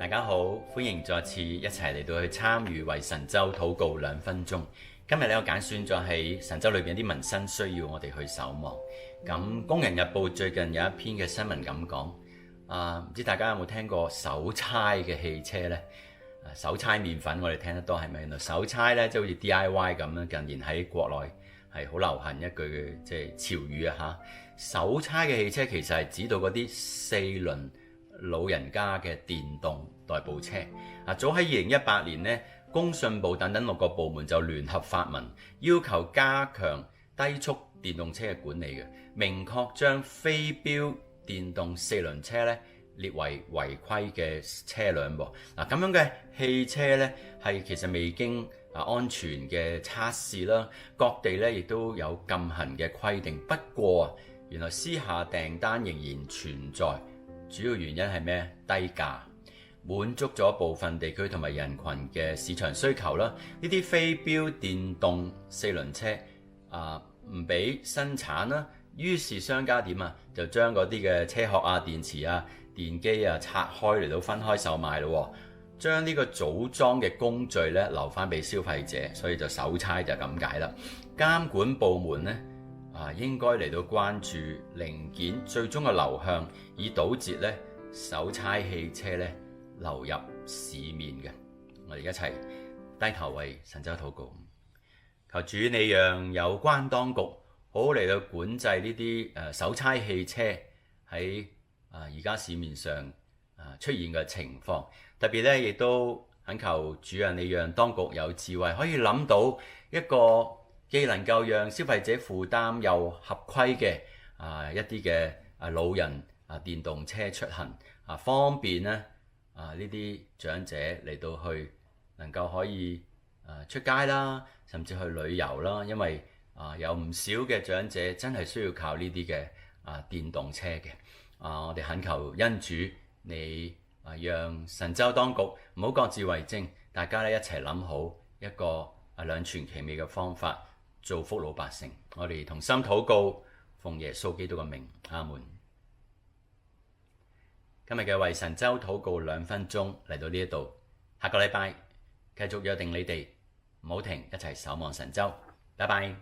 大家好，歡迎再次一齊嚟到去參與為神州禱告2分鐘。今日咧，我揀選咗喺神州裏邊啲民生需要我哋去守望。咁《工人日報》最近有一篇嘅新聞咁講，唔知大家有冇聽過手搓嘅汽車呢？手搓麵粉我哋聽得多係咪？原來手搓呢，即係好似 DIY 咁啦，近年喺國內係好流行一句即係潮語啊嚇。手搓嘅汽車其實係指到嗰啲4輪老人家嘅電動代步車。早喺2018年呢，工信部等等6個部門就聯合發文，要求加強低速電動車嘅管理嘅，明確將非標電動4輪車咧列為違規嘅車輛喎。咁樣嘅汽車咧係其實未經安全嘅測試啦，各地咧亦都有禁行嘅規定。不過原來私下訂單仍然存在，主要原因係咩？低價滿足咗部分地區同埋人群嘅市場需求啦。呢啲非標電動4輪車唔俾生產啦，於是商家點啊？就將嗰啲嘅車殼啊、電池啊、電機啊拆開嚟到分開售賣咯，將呢個組裝嘅工序咧留翻俾消費者，所以就手搓就咁解啦。監管部門咧應該嚟到關注零件最終嘅流向，以堵截咧手搓汽車咧流入市面嘅。我哋一齊低頭為神州禱告，求主你讓有關當局好好嚟到管制呢啲手搓汽車喺而家市面上出現嘅情況。特別咧亦都懇求主啊，你讓當局有智慧，可以諗到一個既能夠讓消費者負擔又合規嘅一啲嘅老人電動車出行方便咧呢啲長者嚟到去能夠可以出街啦，甚至去旅遊啦。因為有唔少嘅長者真係需要靠呢啲嘅電動車嘅。我哋懇求恩主你讓神州當局唔好各自為政，大家咧一齊諗好一個兩全其美嘅方法，造福老百姓。我哋同心禱告，奉耶穌基督嘅名，阿門。今日嘅為神州禱告2分鐘嚟到呢一度，下個禮拜繼續約定你哋唔好停，一齊守望神州。拜拜。